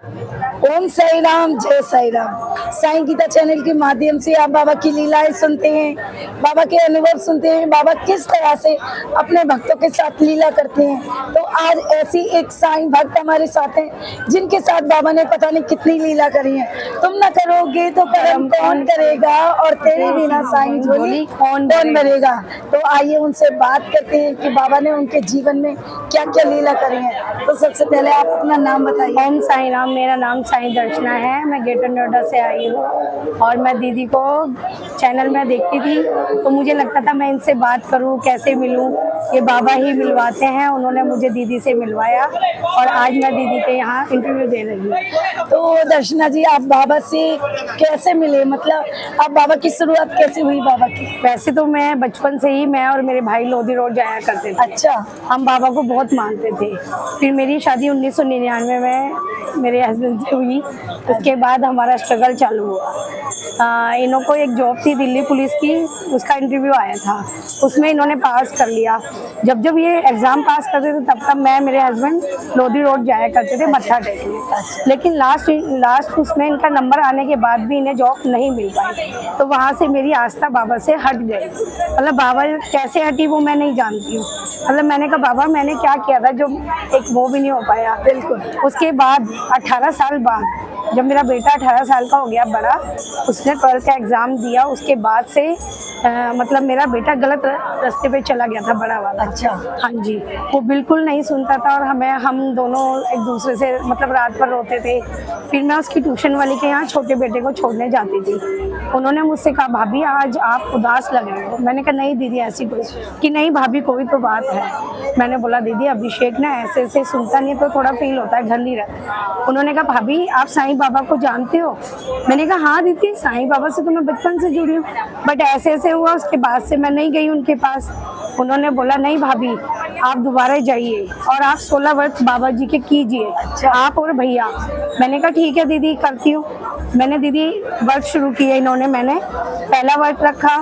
ओम साई राम, जय साई राम। साईं गीता चैनल के माध्यम से आप बाबा की लीलाएं सुनते हैं, बाबा के अनुभव सुनते हैं, बाबा किस तरह से अपने भक्तों के साथ लीला करते हैं। तो आज ऐसी एक साईं भक्त हमारे साथ हैं जिनके साथ बाबा ने पता नहीं कितनी लीला करी है। तुम न करोगे तो कर्म कौन करेगा, और तेरे बिना साईं झोली कौन भरेगा। तो आइए उनसे बात करते हैं कि बाबा ने उनके जीवन में क्या क्या लीला करी है। तो सबसे पहले आप अपना नाम बताइए। ओम साई राम, मेरा नाम साईं दर्शना है। मैं ग्रेटर नोएडा से आई हूँ और मैं दीदी को चैनल में देखती थी तो मुझे लगता था मैं इनसे बात करूँ, कैसे मिलूँ। ये बाबा ही मिलवाते हैं, उन्होंने मुझे दीदी से मिलवाया और आज मैं दीदी के यहाँ इंटरव्यू दे रही हूँ। तो दर्शना जी, आप बाबा से कैसे मिले, मतलब आप बाबा की शुरुआत कैसे हुई बाबा की? वैसे तो मैं बचपन से ही, मैं और मेरे भाई लोधी रोड जाया करते थे। अच्छा। हम बाबा को बहुत मानते थे। फिर मेरी शादी 1999 में मेरे हस्बैंड से हुई। उसके बाद हमारा स्ट्रगल चालू हुआ। इन्हों को एक जॉब थी दिल्ली पुलिस की, उसका इंटरव्यू आया था, उसमें इन्होंने पास कर लिया। जब जब ये एग्ज़ाम पास करते थे तब तब मैं, मेरे हस्बैंड लोधी रोड जाया करते थे मत्था टेकने। लेकिन लास्ट उसमें इनका नंबर आने के बाद भी इन्हें जॉब नहीं मिल पाई। तो वहाँ से मेरी आस्था बाबा से हट गई। मतलब बाबा कैसे हटी वो मैं नहीं जानती हूँ। मतलब मैंने कहा बाबा मैंने क्या किया था जो एक वो भी नहीं हो पाया। बिल्कुल। उसके बाद 18 साल बाद जब मेरा बेटा 18 साल का हो गया बड़ा, उसने 12th का एग्ज़ाम दिया, उसके बाद से मतलब मेरा बेटा गलत रास्ते पे चला गया था, बड़ा वाला। अच्छा। हाँ जी, वो बिल्कुल नहीं सुनता था और हम दोनों एक दूसरे से मतलब रात भर रोते थे। फिर मैं उसकी ट्यूशन वाली के यहाँ छोटे बेटे को छोड़ने जाती थी। उन्होंने मुझसे कहा भाभी आज आप उदास लग रहे हो। मैंने कहा नहीं दीदी ऐसी कोई, कि नहीं भाभी कोई तो बात है। मैंने बोला दीदी अभिषेक ना ऐसे ऐसे सुनता नहीं तो थोड़ा फील होता है, घर नहीं रहता। उन्होंने कहा भाभी आप साईं बाबा को जानते हो? मैंने कहा हाँ दीदी, साईं बाबा से तो मैं बचपन से जुड़ी हूँ, बट ऐसे ऐसे हुआ उसके बाद से मैं नहीं गई उनके पास। उन्होंने बोला नहीं भाभी आप दोबारा जाइए और आप 16 वर्ष बाबा जी के कीजिए। अच्छा। आप और भैया। मैंने कहा ठीक है दीदी करती हूँ। मैंने दीदी व्रत शुरू किए। इन्होंने, मैंने पहला व्रत रखा,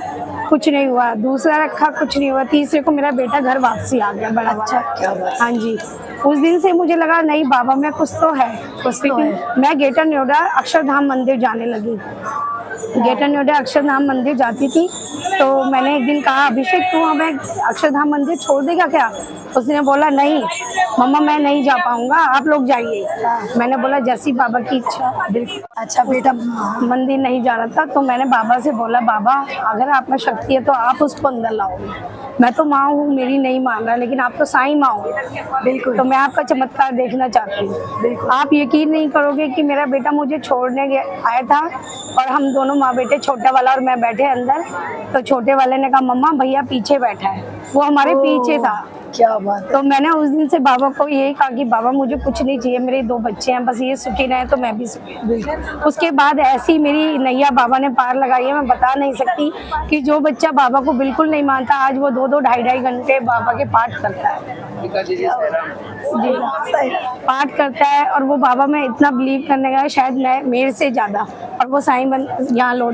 कुछ नहीं हुआ। दूसरा रखा, कुछ नहीं हुआ। तीसरे को मेरा बेटा घर वापसी आ गया, बड़ा। अच्छा, क्या बात। हाँ जी, उस दिन से मुझे लगा नहीं बाबा में कुछ तो है, कुछ तो है। मैं ग्रेटर नोएडा अक्षरधाम मंदिर जाने लगी। ग्रेटर नोएडा अक्षरधाम मंदिर जाती थी तो मैंने एक दिन कहा अभिषेक तू हमें अक्षरधाम मंदिर छोड़ देगा क्या? उसने बोला नहीं मम्मा मैं नहीं जा पाऊंगा, आप लोग जाइए। मैंने बोला जैसी बाबा की इच्छा। बिल्कुल। अच्छा बेटा, मंदिर नहीं जा रहा था तो मैंने बाबा से बोला बाबा अगर आप में शक्ति है तो आप उसको अंदर लाओगे। मैं तो माँ हूँ, मेरी नहीं मान रहा, लेकिन आप तो साईं माँ हो। बिल्कुल। तो मैं आपका चमत्कार देखना चाहती हूँ। बिल्कुल। आप यकीन नहीं करोगे कि मेरा बेटा मुझे छोड़ने आया था और हम दोनों माँ बेटे, छोटा वाला और मैं बैठे अंदर। तो छोटे वाले ने कहा मम्मा भैया पीछे बैठा है, वो हमारे पीछे था। क्या बात है। तो मैंने उस दिन से बाबा को यही कहा कि बाबा मुझे कुछ नहीं चाहिए, मेरे 2 बच्चे हैं, बस ये सुखी रहे तो मैं भी सुखी। उसके बाद ऐसी मेरी नैया बाबा ने पार लगाई है, मैं बता नहीं सकती कि जो बच्चा बाबा को बिल्कुल नहीं मानता आज वो 2-2 ढाई-ढाई घंटे बाबा के पाठ करता है। जी पाठ करता है और वो बाबा में इतना बिलीव करने का शायद मैं मेरे से ज़्यादा। और वो साईं यहाँ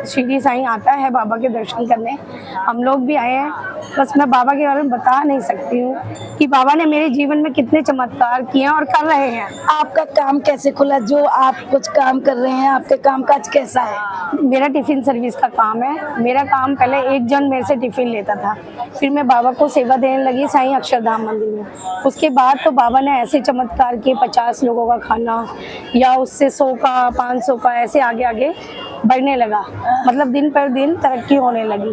शिरडी साईं आता है बाबा के दर्शन करने, हम लोग भी आए हैं। बस मैं बाबा के बारे में बता नहीं सकती हूँ कि बाबा ने मेरे जीवन में कितने चमत्कार किए और कर रहे हैं। आपका काम कैसे खुला, जो आप कुछ काम कर रहे हैं, आपके काम काज कैसा है? मेरा टिफ़िन सर्विस का काम है। मेरा काम पहले एक जन मेरे से टिफ़िन लेता था, फिर मैं बाबा को सेवा देने लगी साईं अक्षरधाम मंदिर में। उसके बाद तो बाबा ने ऐसे चमत्कार किए, 50 लोगों का खाना या उससे 100 का 500 का ऐसे आगे आगे बढ़ने लगा। मतलब दिन पर दिन तरक्की होने लगी।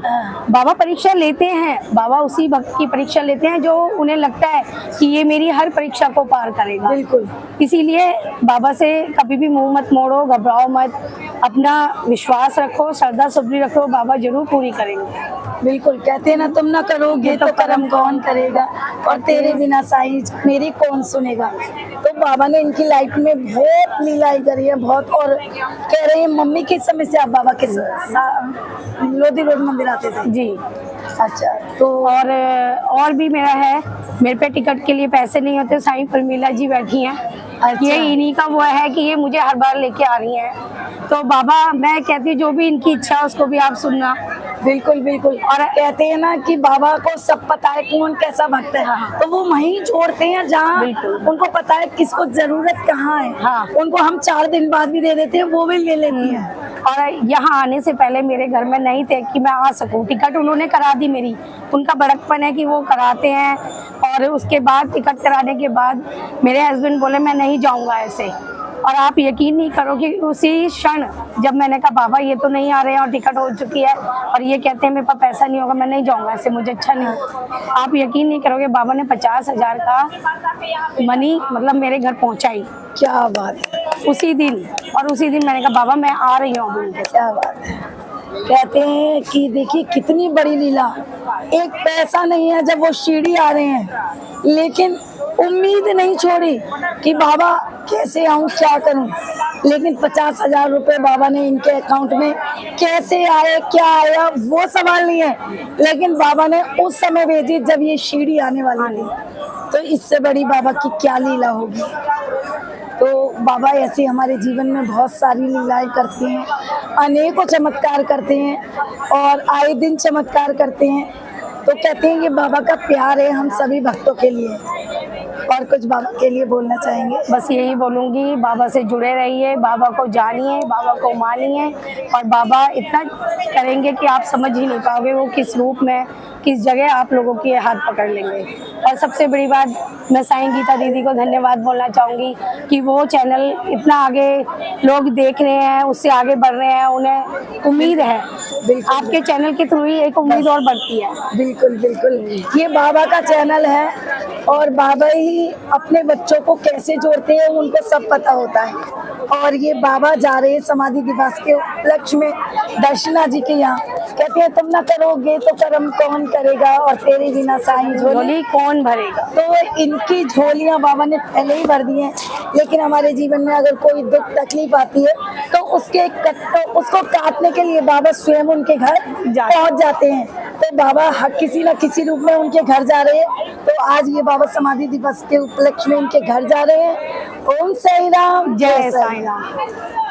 बाबा परीक्षा लेते हैं, बाबा उसी भक्त की परीक्षा लेते हैं जो उन्हें लगता है कि ये मेरी हर परीक्षा को पार करेगा। बिल्कुल। इसीलिए बाबा से कभी भी मुंह मत मोड़ो, घबराओ मत, अपना विश्वास रखो, श्रद्धा सुबरी रखो, बाबा जरूर पूरी करेंगे। बिल्कुल। कहते हैं ना तुम ना करोगे तो कर्म कौन करेगा, और तेरे बिना साईं मेरी कौन सुनेगा। तो बाबा ने इनकी लाइफ में बहुत लीलाएं करी है, बहुत। और कह रहे हैं मम्मी के समय से आप बाबा के लोधी रोड मंदिर आते थे? जी। अच्छा। तो और भी मेरा है, मेरे पे टिकट के लिए पैसे नहीं होते, साईं परमीला जी बैठी हैं, अच्छा। ये इन्हीं का वो है कि ये मुझे हर बार लेके आ रही हैं। तो बाबा मैं कहती हूँ जो भी इनकी इच्छा है उसको भी आप सुनना। बिल्कुल बिल्कुल। और कहते हैं ना कि बाबा को सब पता है कौन कैसा भक्त है, हाँ। तो वो वहीं छोड़ते हैं जहाँ बिल्कुल। उनको पता है किसको जरूरत कहाँ है। हाँ। उनको हम 4 दिन बाद भी दे देते हैं, वो भी ले लेती हैं। और यहाँ आने से पहले मेरे घर में नहीं थे कि मैं आ सकूं, टिकट उन्होंने करा दी मेरी। उनका बड़कपन है कि वो कराते हैं, और उसके बाद टिकट कराने के बाद मेरे हस्बैंड बोले मैं नहीं जाऊंगा ऐसे। और आप यकीन नहीं करोगे उसी क्षण जब मैंने कहा बाबा ये तो नहीं आ रहे हैं और टिकट हो चुकी है और ये कहते हैं मेरे पास पैसा नहीं होगा, मैं नहीं जाऊंगा ऐसे, मुझे अच्छा नहीं। आप यकीन नहीं करोगे बाबा ने 50,000 का मनी मतलब मेरे घर पहुंचाई क्या बात है, उसी दिन। और उसी दिन मैंने कहा बाबा मैं आ रही हूँ उनके। क्या बात है। कहते हैं कि देखिए कितनी बड़ी लीला, एक पैसा नहीं है जब वो सीढ़ी आ रहे हैं, लेकिन उम्मीद नहीं छोड़ी कि बाबा कैसे आऊं क्या करूं, लेकिन 50,000 रुपए बाबा ने इनके अकाउंट में कैसे आए क्या आया वो सवाल नहीं है, लेकिन बाबा ने उस समय भेजी जब ये सीढ़ी आने वाली थी। तो इससे बड़ी बाबा की क्या लीला होगी। तो बाबा ऐसे हमारे जीवन में बहुत सारी लीलाएं करते हैं, अनेकों चमत्कार करते हैं और आए दिन चमत्कार करते हैं। तो कहते हैं ये बाबा का प्यार है हम सभी भक्तों के लिए। और कुछ बाबा के लिए बोलना चाहेंगे? बस यही बोलूँगी, बाबा से जुड़े रहिए, बाबा को जानिए, बाबा को मानिए, और बाबा इतना करेंगे कि आप समझ ही नहीं पाओगे वो किस रूप में किस जगह आप लोगों की हाथ पकड़ लेंगे। और सबसे बड़ी बात मैं साईं गीता दीदी को धन्यवाद बोलना चाहूँगी कि वो चैनल इतना आगे लोग देख रहे हैं, उससे आगे बढ़ रहे हैं, उन्हें उम्मीद है आपके चैनल के थ्रू ही एक उम्मीद और बढ़ती है। बिल्कुल बिल्कुल, ये बाबा का चैनल है और बाबा ही अपने बच्चों को कैसे जोड़ते हैं उनको सब पता होता है। और ये बाबा जा रहे हैं समाधि दिवस के उपलक्ष्य में दर्शना जी के यहाँ, कहते हैं तुम ना करोगे तो कर्म कौन करेगा और तेरे बिना साईं झोली कौन भरेगा। तो इनकी झोलियाँ बाबा ने पहले ही भर दी हैं, लेकिन हमारे जीवन में अगर कोई दुख तकलीफ आती है तो उसको काटने के लिए बाबा स्वयं उनके घर पहुँच जाते हैं। तो बाबा किसी न किसी रूप में उनके घर जा रहे हैं। तो आज ये बाबा समाधि दिवस के उपलक्ष्य में इनके घर जा रहे हैं। ओम साईं राम, जय साईं राम।